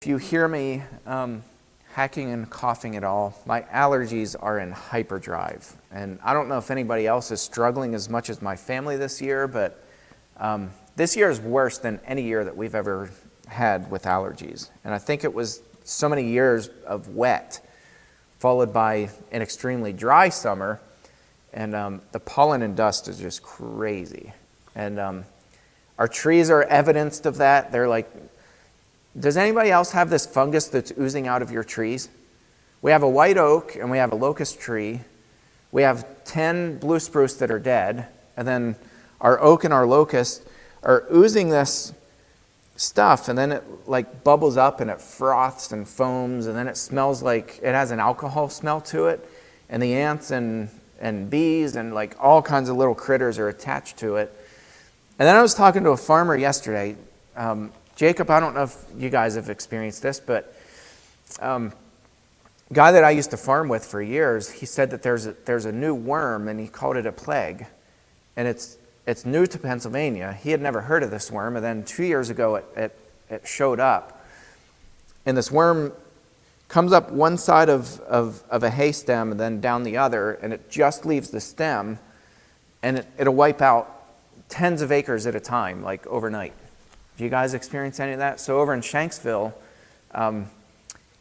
If you hear me hacking and coughing at all, my allergies are in hyperdrive. And I don't know if anybody else is struggling as much as my family this year, but this year is worse than any year that we've ever had with allergies. And I think it was so many years of wet, followed by an extremely dry summer, and the pollen and dust is just crazy. And our trees are evidenced of that. They're like, does anybody else have this fungus that's oozing out of your trees? We have a white oak and we have a locust tree. We have 10 blue spruce that are dead. And then our oak and our locust are oozing this stuff, and then it like bubbles up and it froths and foams, and then it smells like it has an alcohol smell to it. And the ants and bees and like all kinds of little critters are attached to it. And then I was talking to a farmer yesterday. Jacob, I don't know if you guys have experienced this, but guy that I used to farm with for years, he said that there's a new worm, and he called it a plague, and it's new to Pennsylvania. He had never heard of this worm, and then 2 years ago it showed up, and this worm comes up one side of a hay stem and then down the other, and it just leaves the stem, and it'll wipe out tens of acres at a time, like overnight. Do you guys experience any of that? So over in Shanksville,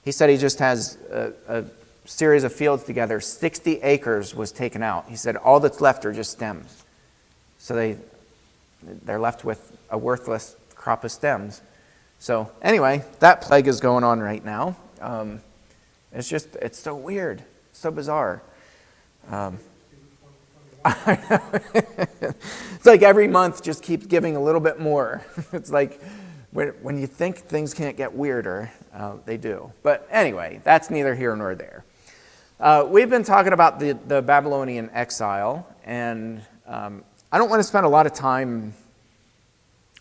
he said he just has a series of fields together. 60 acres was taken out. He said all that's left are just stems. So they're left with a worthless crop of stems. So anyway, that plague is going on right now. It's so weird, so bizarre. I know. It's like every month just keeps giving a little bit more. It's like when you think things can't get weirder, they do. But anyway, that's neither here nor there. We've been talking about the Babylonian exile, and I don't want to spend a lot of time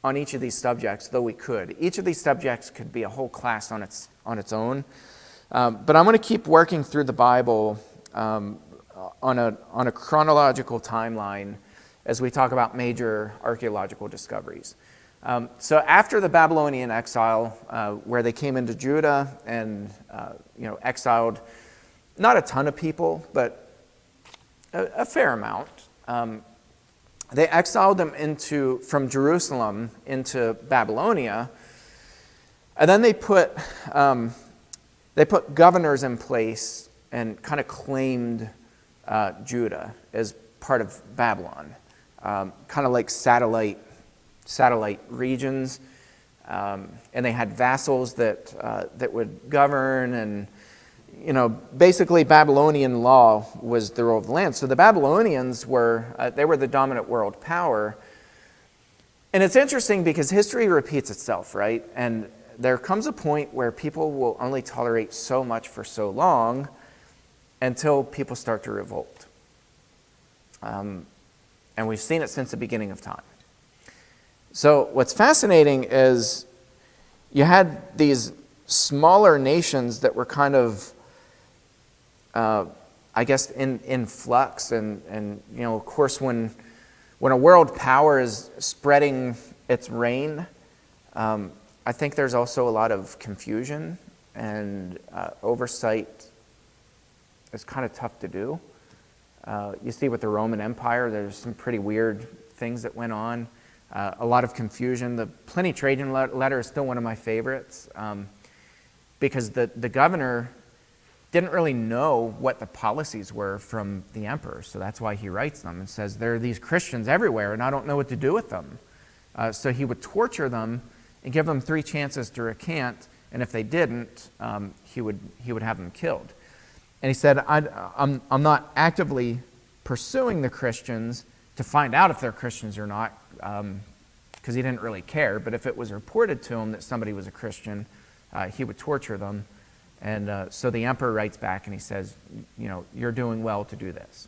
on each of these subjects, though we could. Each of these subjects could be a whole class on its own. But I'm going to keep working through the Bible on a chronological timeline as we talk about major archaeological discoveries. So after the Babylonian exile, where they came into Judah and exiled not a ton of people, but a fair amount. They exiled them from Jerusalem into Babylonia, and then they put governors in place and kind of claimed Judah as part of Babylon, kind of like satellite regions, and they had vassals that would govern, and basically Babylonian law was the rule of the land. So the Babylonians were the dominant world power, and it's interesting because history repeats itself, right? And there comes a point where people will only tolerate so much for so long until people start to revolt. And we've seen it since the beginning of time. So what's fascinating is you had these smaller nations that were kind of, I guess, in flux. And of course, when a world power is spreading its reign, I think there's also a lot of confusion, and oversight is kind of tough to do. You see with the Roman Empire, there's some pretty weird things that went on. A lot of confusion. The Pliny Trajan letter is still one of my favorites because the governor didn't really know what the policies were from the emperor. So that's why he writes them and says, there are these Christians everywhere and I don't know what to do with them. So he would torture them and give them 3 chances to recant. And if they didn't, he would have them killed. And he said, I'm not actively pursuing the Christians to find out if they're Christians or not, because he didn't really care. But if it was reported to him that somebody was a Christian, he would torture them. And so the emperor writes back and he says, you're doing well to do this.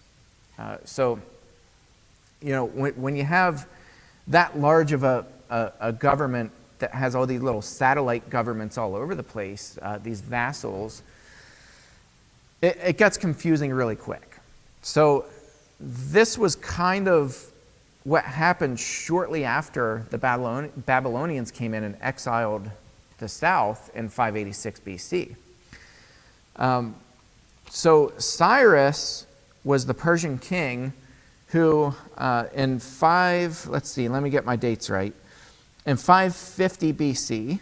So when you have that large of a government that has all these little satellite governments all over the place, these vassals, it gets confusing really quick. So this was kind of what happened shortly after the Babylonians came in and exiled the south in 586 BC. So Cyrus was the Persian king who let me get my dates right. In 550 BC,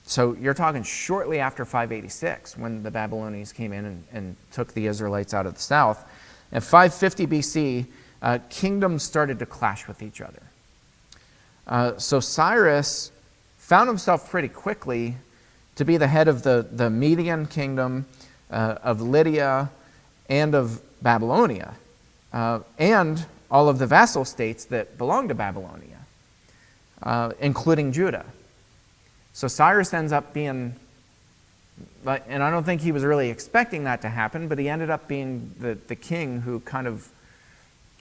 so you're talking shortly after 586 when the Babylonians came in and took the Israelites out of the south. In 550 BC, kingdoms started to clash with each other. So Cyrus found himself pretty quickly to be the head of the Median kingdom, of Lydia, and of Babylonia, and all of the vassal states that belonged to Babylonia, including Judah. So Cyrus ends up being, and I don't think he was really expecting that to happen, but he ended up being the king who kind of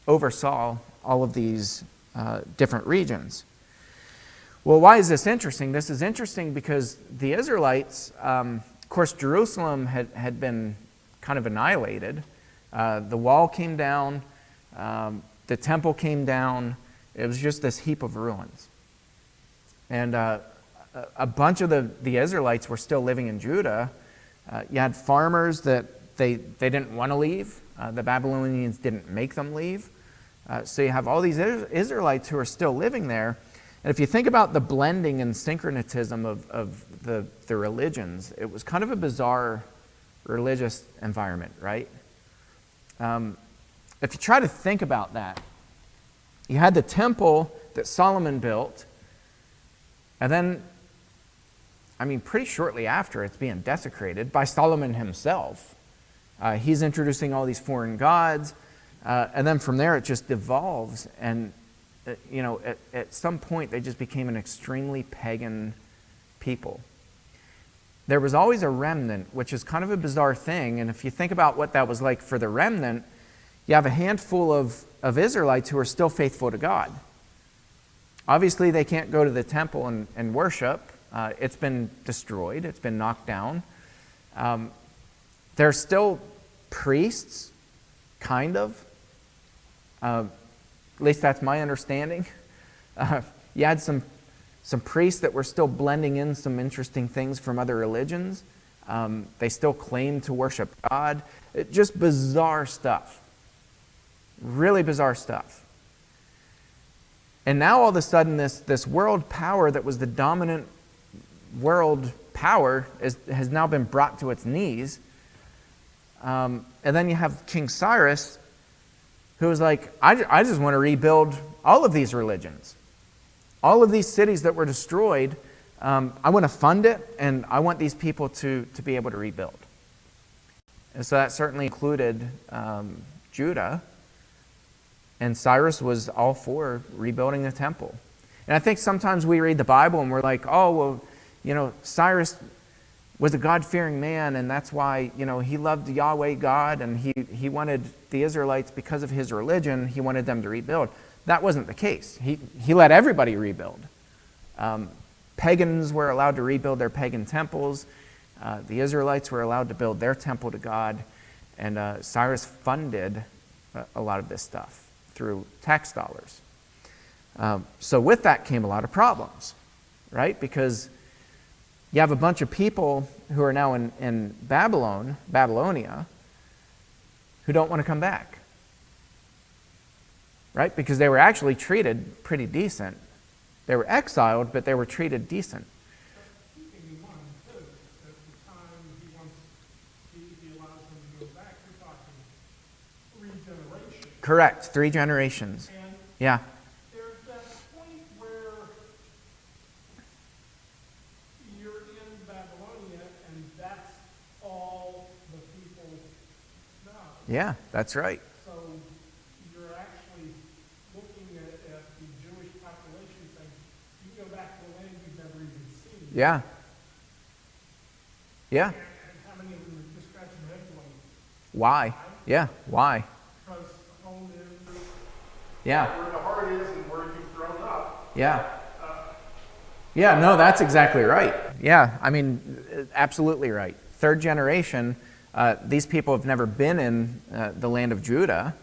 oversaw all of these different regions. Well, why is this interesting? This is interesting because the Israelites, of course, Jerusalem had been kind of annihilated. The wall came down, the temple came down. It was just this heap of ruins. And a bunch of the Israelites were still living in Judah. You had farmers that they didn't want to leave. The Babylonians didn't make them leave. So you have all these Israelites who are still living there. And if you think about the blending and syncretism of the religions, it was kind of a bizarre religious environment, right? If you try to think about that, you had the temple that Solomon built, and then, pretty shortly after, it's being desecrated by Solomon himself. He's introducing all these foreign gods, and then from there it just devolves, and at some point they just became an extremely pagan people. There was always a remnant, which is kind of a bizarre thing, and if you think about what that was like for the remnant, you have a handful of Israelites who are still faithful to God. Obviously, they can't go to the temple and worship. It's been destroyed. It's been knocked down. There's still priests, kind of. At least that's my understanding. You had some priests that were still blending in some interesting things from other religions. They still claimed to worship God. Just bizarre stuff. Really bizarre stuff. And now all of a sudden this world power that was the dominant world power has now been brought to its knees. And then you have King Cyrus, who was like, I just want to rebuild all of these religions. All of these cities that were destroyed, I want to fund it, and I want these people to be able to rebuild. And so that certainly included Judah. And Cyrus was all for rebuilding the temple. And I think sometimes we read the Bible and we're like, oh, well, Cyrus was a God-fearing man, and that's why, he loved Yahweh God, and he wanted the Israelites, because of his religion, he wanted them to rebuild. That wasn't the case. He let everybody rebuild. Pagans were allowed to rebuild their pagan temples. The Israelites were allowed to build their temple to God. And Cyrus funded a lot of this stuff through tax dollars. So with that came a lot of problems, right? Because you have a bunch of people who are now in Babylonia, who don't want to come back, right? Because they were actually treated pretty decent. They were exiled, but they were treated decent. Keeping in mind, too, at the time he allows them to go back, you're talking 3 generations. Correct, 3 generations. And yeah. There's that point where you're in Babylonia, and that's all the people know. Yeah, that's right. So you're actually looking at the Jewish population saying, you can go back to the land you've never even seen. Yeah. Yeah. And how many of them are just scratching their heads going, Why? Yeah, why? because home is Yeah. where the heart is and where you've grown up. Yeah. Yeah, no, that's exactly right. Yeah, absolutely right. 3rd generation, these people have never been in the land of Judah.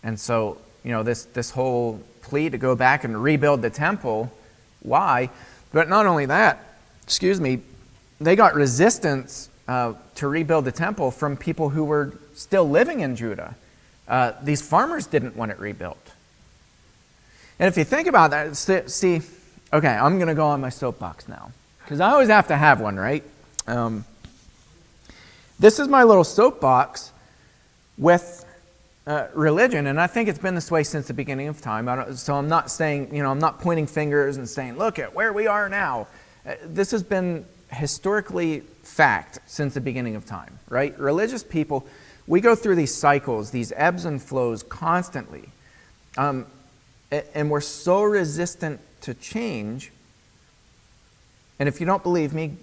And so, this whole plea to go back and rebuild the temple why. But not only that, they got resistance to rebuild the temple from people who were still living in Judah. These farmers didn't want it rebuilt. And if you think about that, see, okay, I'm going to go on my soapbox now, because I always have to have one, right? This is my little soapbox with religion, and I think it's been this way since the beginning of time. So I'm not saying, I'm not pointing fingers and saying, look at where we are now. This has been historically fact since the beginning of time, right? Religious people, we go through these cycles, these ebbs and flows constantly. And we're so resistant to change. And if you don't believe me,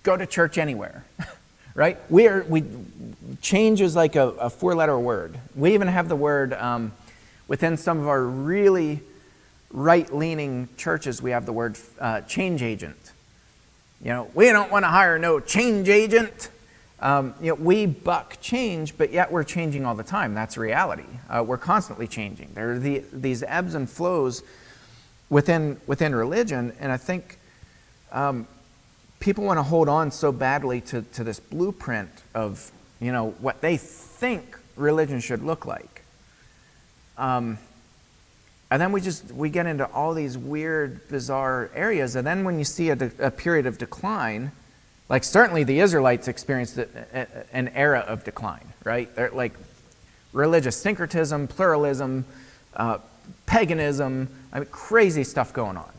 go to church anywhere, right? Change is like a four-letter word. We even have the word, within some of our really right-leaning churches, we have the word change agent. We don't want to hire no change agent. We buck change, but yet we're changing all the time. That's reality. We're constantly changing. There are these ebbs and flows within religion, and I think people want to hold on so badly to this blueprint of what they think religion should look like. And then we get into all these weird, bizarre areas, and then when you see a period of decline, like certainly the Israelites experienced an era of decline, right? They're like religious syncretism, pluralism, paganism, crazy stuff going on.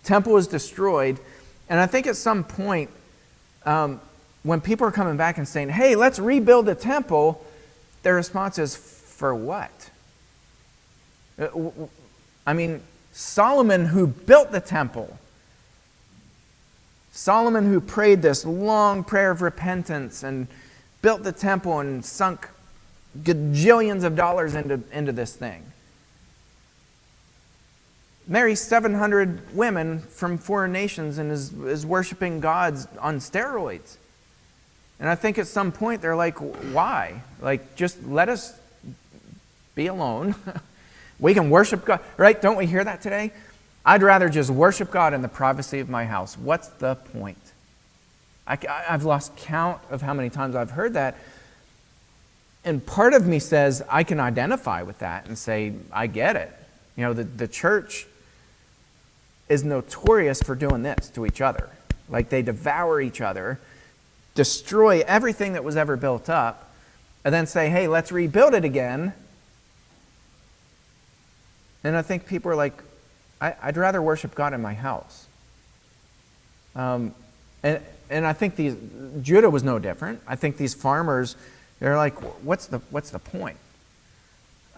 Temple was destroyed, and I think at some point, when people are coming back and saying, hey, let's rebuild the temple, their response is, for what? Solomon, who built the temple, Solomon, who prayed this long prayer of repentance and built the temple and sunk gajillions of dollars into this thing, marries 700 women from foreign nations and is worshiping gods on steroids. And I think at some point they're like, why? Like, just let us be alone. We can worship God, right? Don't we hear that today? I'd rather just worship God in the privacy of my house. What's the point? I've lost count of how many times I've heard that. And part of me says I can identify with that and say, I get it. The church is notorious for doing this to each other. Like, they devour each other, destroy everything that was ever built up, and then say, hey, let's rebuild it again. And I think people are like, I'd rather worship God in my house. And I think Judah was no different. I think these farmers, they're like, what's the point?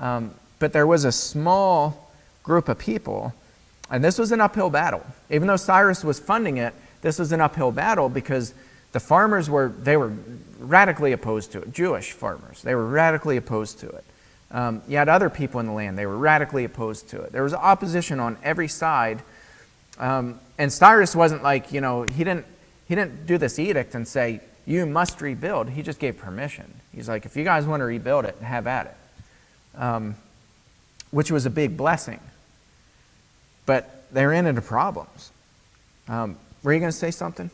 But there was a small group of people, and this was an uphill battle. Even though Cyrus was funding it, this was an uphill battle because the farmers were radically opposed to it. Jewish farmers, they were radically opposed to it. You had other people in the land, they were radically opposed to it. There was opposition on every side. And Cyrus wasn't like, he didn't do this edict and say, you must rebuild. He just gave permission. He's like, if you guys want to rebuild it, have at it. Which was a big blessing. But they ran into problems. Were you going to say something?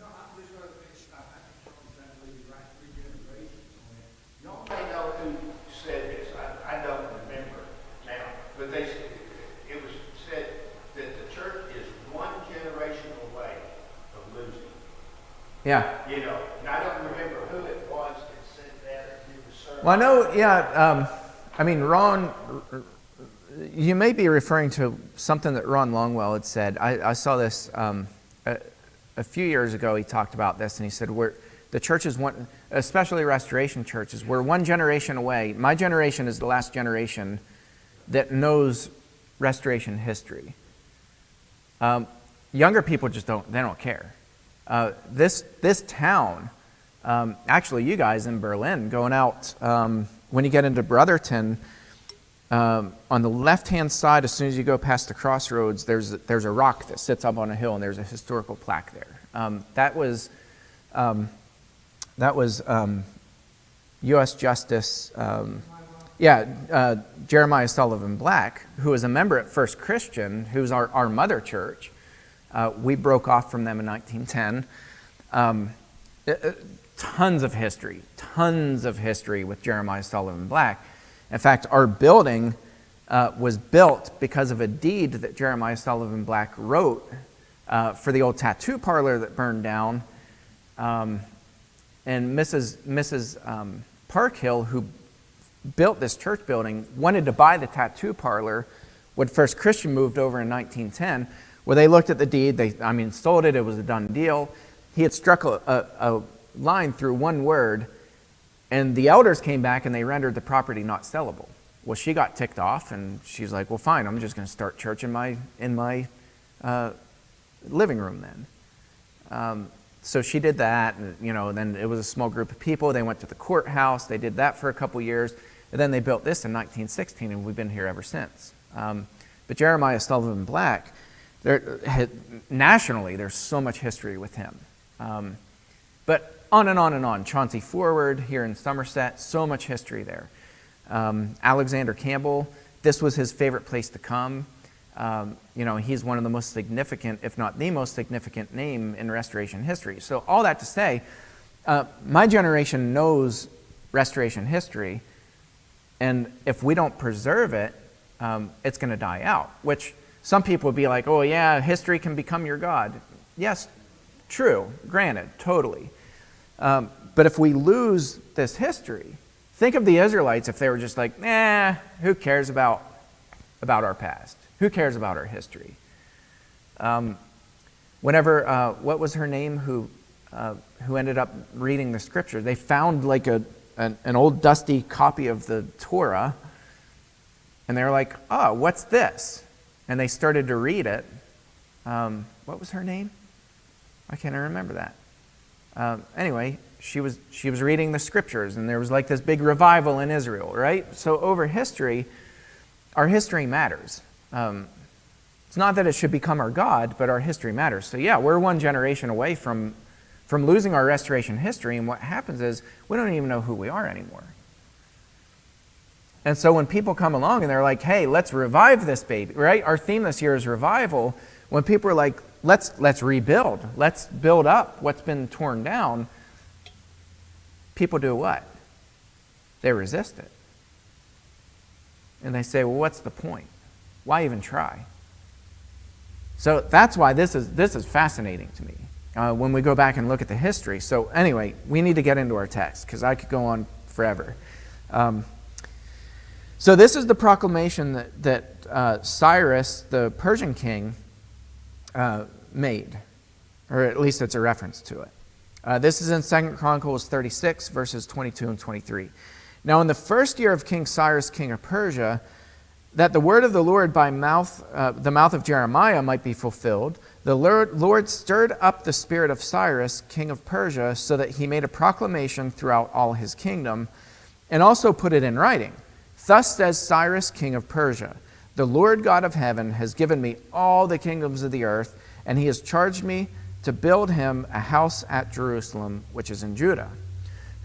Yeah. And I don't remember who it was that said that or did the sermon. Well, I know, yeah, Ron, you may be referring to something that Ron Longwell had said. I saw this a few years ago. He talked about this, and he said, the church is one, especially Restoration churches, we're one generation away. My generation is the last generation that knows Restoration history. Younger people just don't care. This town, actually you guys in Berlin going out, when you get into Brotherton, on the left-hand side, as soon as you go past the crossroads, there's a rock that sits up on a hill, and there's a historical plaque there. That was U.S. Justice, Jeremiah Sullivan Black, who was a member at First Christian, who's our mother church. We broke off from them in 1910. Tons of history with Jeremiah Sullivan Black. In fact, our building was built because of a deed that Jeremiah Sullivan Black wrote for the old tattoo parlor that burned down. And Mrs. Parkhill, who built this church building, wanted to buy the tattoo parlor when First Christian moved over in 1910. Well, they looked at the deed, sold it, it was a done deal. He had struck a line through one word, and the elders came back and they rendered the property not sellable. Well, she got ticked off, and she's like, well, fine, I'm just going to start church in my living room then. So she did that, and then it was a small group of people. They went to the courthouse. They did that for a couple years, and then they built this in 1916, and we've been here ever since. But Jeremiah Sullivan Black, nationally, there's so much history with him. But on and on and on. Chauncey Forward here in Somerset, so much history there. Alexander Campbell, this was his favorite place to come. He's one of the most significant, if not the most significant name in Restoration history. So all that to say, my generation knows Restoration history, and if we don't preserve it, it's going to die out, which some people would be like, oh yeah, history can become your God. Yes, true, granted, totally. But if we lose this history, think of the Israelites if they were just like, who cares about our past? Who cares about our history? What was her name who ended up reading the scriptures? They found like an old dusty copy of the Torah, and they were like, oh, what's this? And they started to read it. What was her name? I can't remember that. Anyway, she was reading the scriptures, and there was like this big revival in Israel, right? So over history, our history matters. It's not that it should become our God, but our history matters. So yeah, we're one generation away from losing our restoration history, and what happens is we don't even know who we are anymore. And so when people come along and they're like, hey, let's revive this baby, right? Our theme this year is revival. When people are like, let's rebuild, let's build up what's been torn down, people do what? They resist it. And they say, well, what's the point? Why even try? So that's why this is fascinating to me when we go back and look at the history. So anyway, we need to get into our text because I could go on forever. So this is the proclamation that Cyrus, the Persian king, made, or at least it's a reference to it. This is in 2 Chronicles 36, verses 22 and 23. Now in the first year of King Cyrus, king of Persia, that the word of the Lord by the mouth of Jeremiah might be fulfilled, the Lord stirred up the spirit of Cyrus, king of Persia, so that he made a proclamation throughout all his kingdom, and also put it in writing. Thus says Cyrus, king of Persia, the Lord God of heaven has given me all the kingdoms of the earth, and he has charged me to build him a house at Jerusalem, which is in Judah.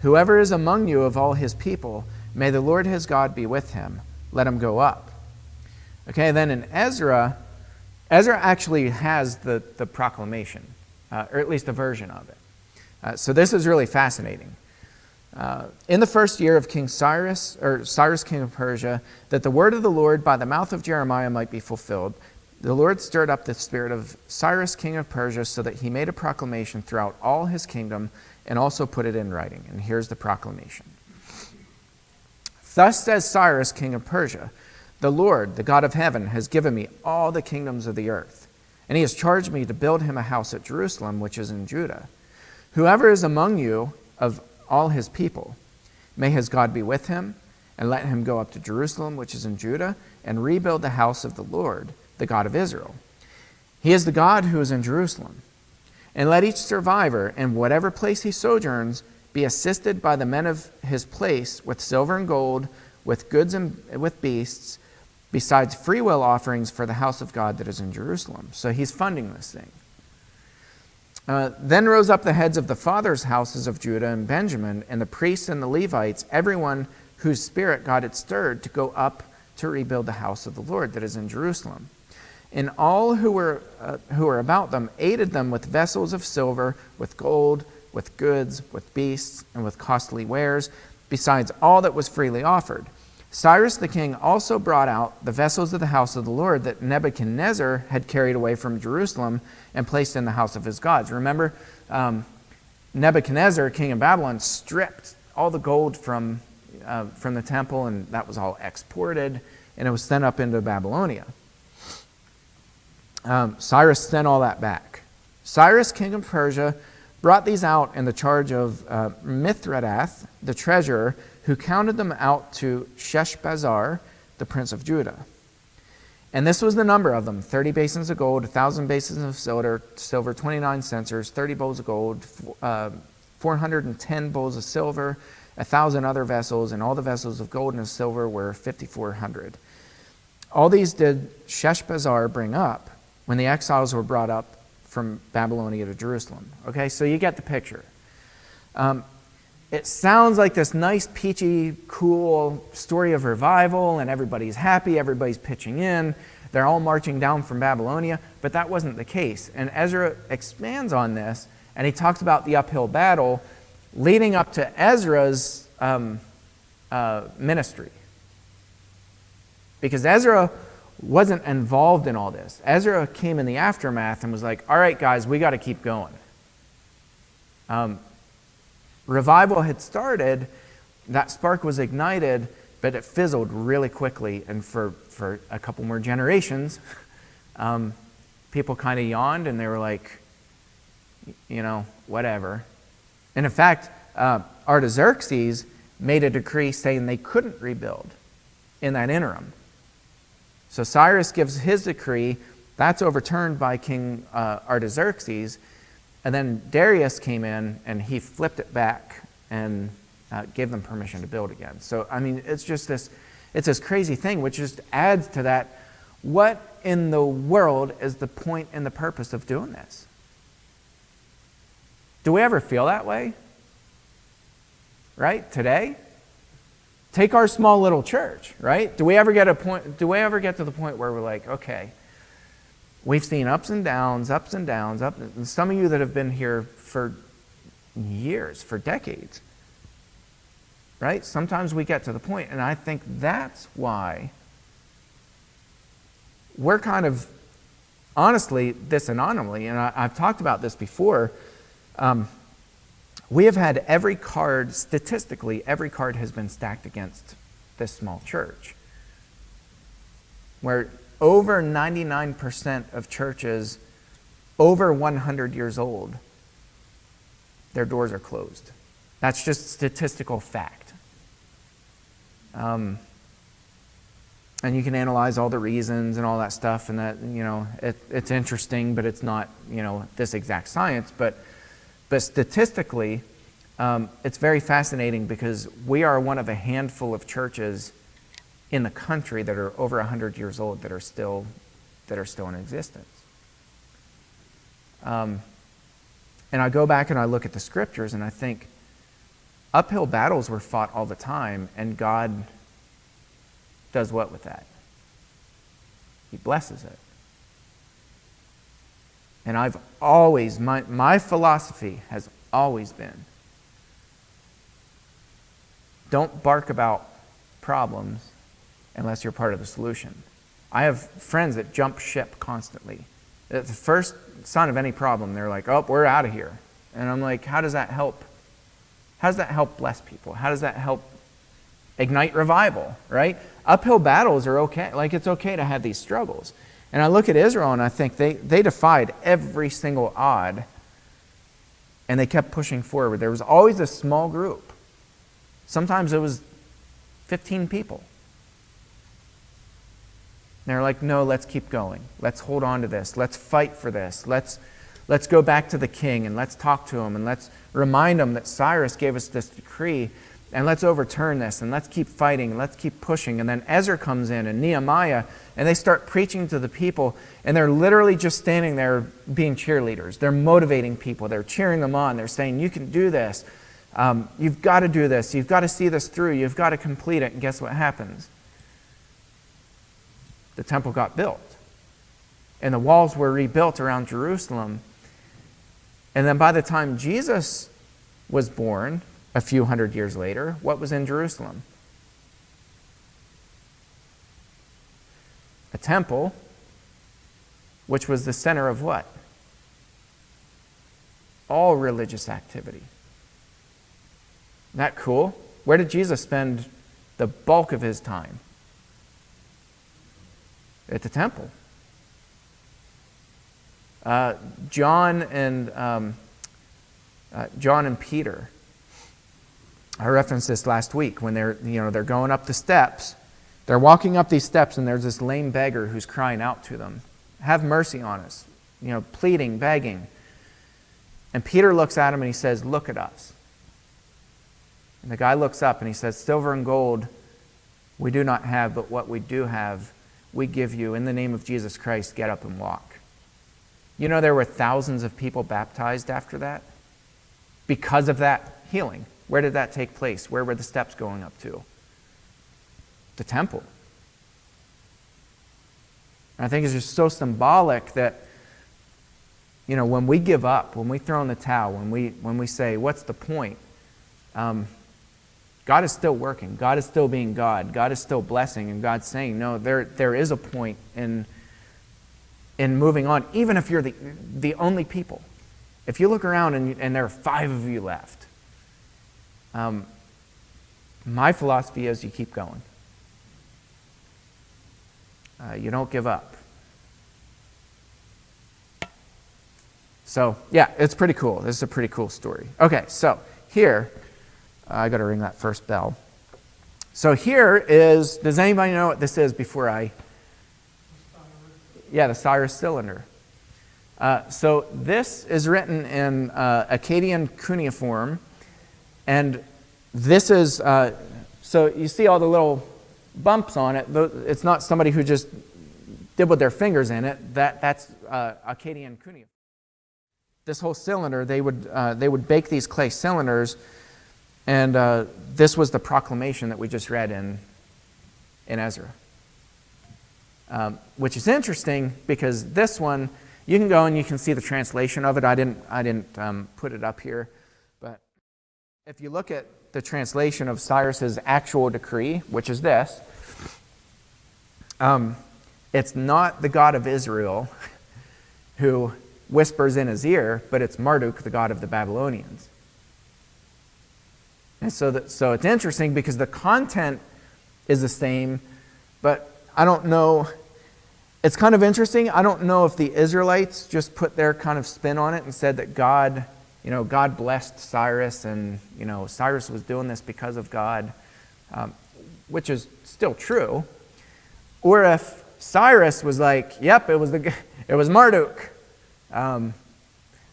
Whoever is among you of all his people, may the Lord his God be with him. Let him go up. Okay, then in Ezra actually has the proclamation, or at least a version of it. So this is really fascinating. In the first year of King Cyrus, or Cyrus king of Persia, that the word of the Lord by the mouth of Jeremiah might be fulfilled, the Lord stirred up the spirit of Cyrus king of Persia so that he made a proclamation throughout all his kingdom and also put it in writing. And here's the proclamation. Thus says Cyrus king of Persia, the Lord, the God of heaven, has given me all the kingdoms of the earth, and he has charged me to build him a house at Jerusalem, which is in Judah. Whoever is among you of all his people, may his God be with him, and let him go up to Jerusalem, which is in Judah, and rebuild the house of the Lord, the God of Israel. He is the God who is in Jerusalem. And let each survivor, in whatever place he sojourns, be assisted by the men of his place with silver and gold, with goods and with beasts, besides freewill offerings for the house of God that is in Jerusalem. So he's funding this thing. Then rose up the heads of the fathers' houses of Judah and Benjamin, and the priests and the Levites, everyone whose spirit God had stirred to go up to rebuild the house of the Lord that is in Jerusalem. And all who were about them aided them with vessels of silver, with gold, with goods, with beasts, and with costly wares, besides all that was freely offered. Cyrus the king also brought out the vessels of the house of the Lord that Nebuchadnezzar had carried away from Jerusalem and placed in the house of his gods. Remember, Nebuchadnezzar, king of Babylon, stripped all the gold from the temple, and that was all exported, and it was sent up into Babylonia. Cyrus sent all that back. Cyrus, king of Persia, brought these out in the charge of Mithredath, the treasurer, who counted them out to Sheshbazzar, the prince of Judah. And this was the number of them: 30 basins of gold, 1,000 basins of silver, 29 censers, 30 bowls of gold, 410 bowls of silver, 1,000 other vessels, and all the vessels of gold and of silver were 5,400. All these did Sheshbazzar bring up when the exiles were brought up from Babylonia to Jerusalem. Okay, so you get the picture. It sounds like this nice, peachy, cool story of revival, and everybody's happy, everybody's pitching in, they're all marching down from Babylonia, but that wasn't the case. And Ezra expands on this, and he talks about the uphill battle leading up to Ezra's ministry. Because Ezra wasn't involved in all this. Ezra came in the aftermath and was like, all right, guys, we got to keep going. Revival had started, that spark was ignited, but it fizzled really quickly. And for a couple more generations, people kind of yawned and they were like, whatever. And in fact, Artaxerxes made a decree saying they couldn't rebuild in that interim. So Cyrus gives his decree, that's overturned by King Artaxerxes, and then Darius came in and he flipped it back and gave them permission to build again. So, it's just this crazy thing, which just adds to that. What in the world is the point and the purpose of doing this? Do we ever feel that way? Right? Today? Take our small little church, right? Do we ever get to the point where we're like, okay, we've seen ups and downs, and some of you that have been here for years, for decades, right? Sometimes we get to the point, and I think that's why we're kind of, honestly, this anomaly, and I've talked about this before. We have had statistically, every card has been stacked against this small church, where over 99% of churches over 100 years old, their doors are closed. That's just statistical fact. And you can analyze all the reasons and all that stuff, and that, it's interesting, but it's not, this exact science. But statistically, it's very fascinating because we are one of a handful of churches in the country that are over 100 years old that are still in existence. And I go back and I look at the scriptures and I think uphill battles were fought all the time, and God does what with that? He blesses it. And I've always, my philosophy has always been, don't bark about problems unless you're part of the solution. I have friends that jump ship constantly. At the first sign of any problem, they're like, oh, we're out of here. And I'm like, how does that help? How does that help bless people? How does that help ignite revival, right? Uphill battles are okay. Like, it's okay to have these struggles. And I look at Israel and I think they defied every single odd, and they kept pushing forward. There was always a small group. Sometimes it was 15 people. And they're like, no, let's keep going. Let's hold on to this. Let's fight for this. Let's go back to the king and let's talk to him and let's remind him that Cyrus gave us this decree, and let's overturn this, and let's keep fighting, and let's keep pushing. And then Ezra comes in and Nehemiah, and they start preaching to the people, and they're literally just standing there being cheerleaders. They're motivating people. They're cheering them on. They're saying, you can do this. You've got to do this. You've got to see this through. You've got to complete it. And guess what happens? The temple got built. and the walls were rebuilt around Jerusalem. And then by the time Jesus was born, a few hundred years later, what was in Jerusalem? A temple, which was the center of what? All religious activity. Isn't that cool? Where did Jesus spend the bulk of his time? At the temple. John and Peter. I referenced this last week when they're going up the steps. They're walking up these steps, and there's this lame beggar who's crying out to them, "Have mercy on us," pleading, begging. And Peter looks at him and he says, "Look at us." And the guy looks up and he says, "Silver and gold we do not have, but what we do have, we give you. In the name of Jesus Christ, get up and walk." You know, there were thousands of people baptized after that because of that healing. Where did that take place? Where were the steps going up to? The temple. And I think it's just so symbolic that, when we give up, when we throw in the towel, when we say, what's the point? God is still working. God is still being God. God is still blessing, and God's saying, no, there is a point in moving on, even if you're the only people. If you look around and there are 5 of you left, my philosophy is you keep going. You don't give up. So, yeah, it's pretty cool. This is a pretty cool story. Okay, so here, I got to ring that first bell. So here is, does anybody know what this is before I... Yeah, the Cyrus Cylinder. So this is written in Akkadian cuneiform, and this is, so you see all the little bumps on it. It's not somebody who just dibbled their fingers in it. That's Akkadian cuneiform. This whole cylinder, they would bake these clay cylinders, and this was the proclamation that we just read in Ezra. Which is interesting because this one, you can go and you can see the translation of it. I didn't put it up here, but if you look at the translation of Cyrus's actual decree, which is this, it's not the God of Israel who whispers in his ear, but it's Marduk, the god of the Babylonians. And so it's interesting because the content is the same, but I don't know. It's kind of interesting. I don't know if the Israelites just put their kind of spin on it and said that God blessed Cyrus, and Cyrus was doing this because of God, which is still true, or if Cyrus was like, "Yep, it was Marduk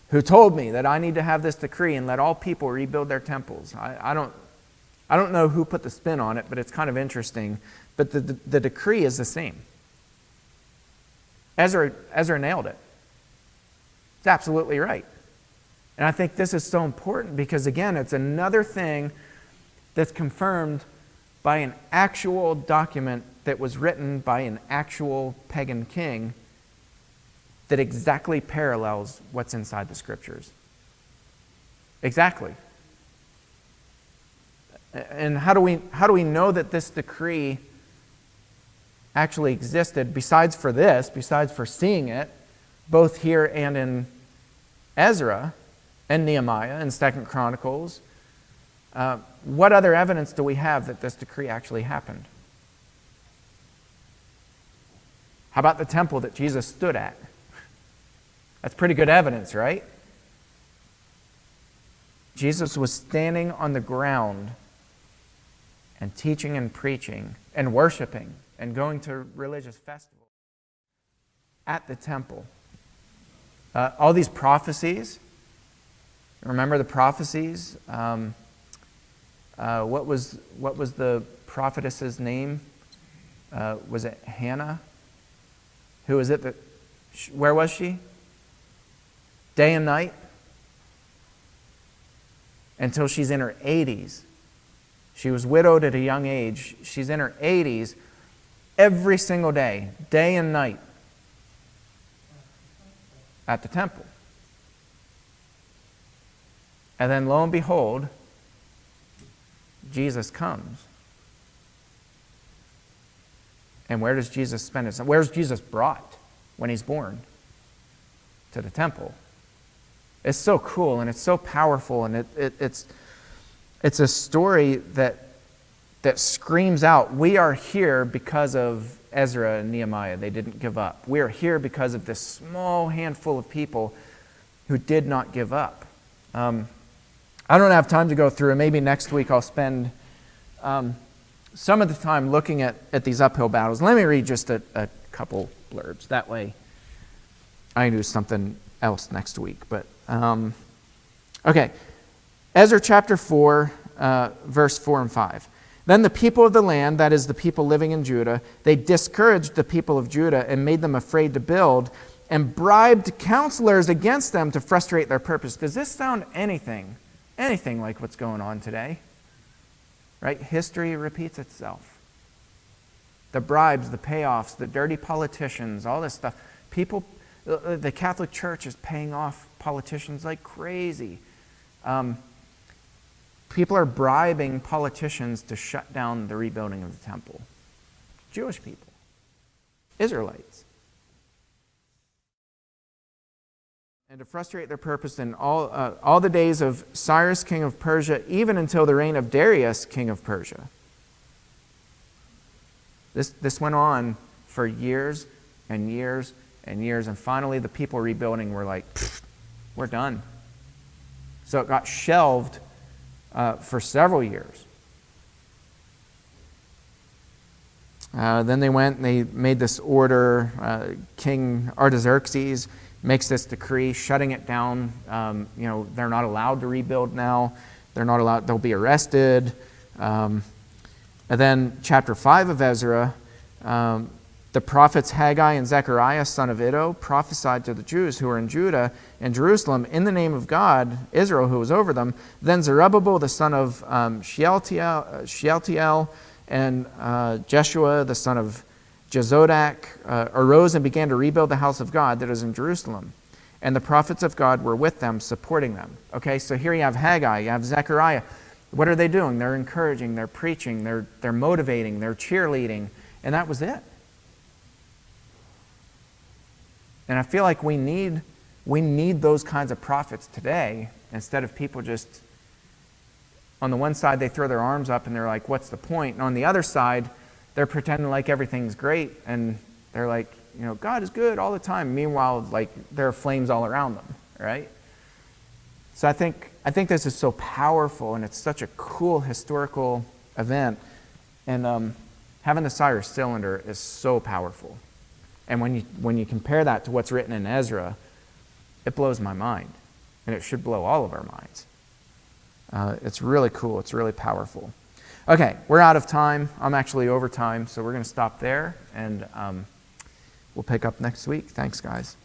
who told me that I need to have this decree and let all people rebuild their temples." I don't know who put the spin on it, but it's kind of interesting. But the decree is the same. Ezra nailed it. It's absolutely right. And I think this is so important because, again, it's another thing that's confirmed by an actual document that was written by an actual pagan king that exactly parallels what's inside the scriptures. Exactly. And how do we know that this decree actually existed besides for seeing it, both here and in Ezra and Nehemiah and 2 Chronicles? What other evidence do we have that this decree actually happened? How about the temple that Jesus stood at? That's pretty good evidence, right? Jesus was standing on the ground and teaching and preaching and worshiping and going to religious festivals at the temple. All these prophecies, remember the prophecies? What was the prophetess's name? Was it Hannah? Who was it where was she? Day and night? Until she's in her 80s. She was widowed at a young age. She's in her 80s every single day and night, at the temple. And then lo and behold, Jesus comes. And where does Jesus spend his time? Where's Jesus brought when he's born? To the temple. It's so cool and it's so powerful, and it's a story that screams out, we are here because of Ezra and Nehemiah. They didn't give up. We are here because of this small handful of people who did not give up. I don't have time to go through, and maybe next week I'll spend some of the time looking at these uphill battles. Let me read just a couple blurbs. That way I can do something else next week. But okay, Ezra chapter 4, verse 4 and 5. Then the people of the land, that is the people living in Judah, they discouraged the people of Judah and made them afraid to build and bribed counselors against them to frustrate their purpose. Does this sound anything like what's going on today? Right? History repeats itself. The bribes, the payoffs, the dirty politicians, all this stuff. People, the Catholic Church is paying off politicians like crazy. People are bribing politicians to shut down the rebuilding of the temple. Jewish people. Israelites. And to frustrate their purpose in all the days of Cyrus, king of Persia, even until the reign of Darius, king of Persia. This went on for years and years and years, and finally the people rebuilding were like, we're done. So it got shelved for several years. Then they went and they made this order. King Artaxerxes makes this decree shutting it down. They're not allowed to rebuild now. They're not allowed. They'll be arrested. And then chapter 5 of Ezra, the prophets Haggai and Zechariah, son of Iddo, prophesied to the Jews who were in Judah and Jerusalem in the name of God, Israel, who was over them. Then Zerubbabel, the son of Shealtiel, and Jeshua, the son of Jezodak, arose and began to rebuild the house of God that is in Jerusalem. And the prophets of God were with them, supporting them. Okay, so here you have Haggai, you have Zechariah. What are they doing? They're encouraging, they're preaching, they're motivating, they're cheerleading, and that was it. And I feel like we need those kinds of prophets today, instead of people just, on the one side they throw their arms up and they're like, what's the point? And on the other side, they're pretending like everything's great, and they're like, God is good all the time. Meanwhile, like, there are flames all around them, right? So I think this is so powerful, and it's such a cool historical event. And having the Cyrus Cylinder is so powerful. And when you compare that to what's written in Ezra, it blows my mind. And it should blow all of our minds. It's really cool. It's really powerful. Okay, we're out of time. I'm actually over time, so we're going to stop there, and we'll pick up next week. Thanks, guys.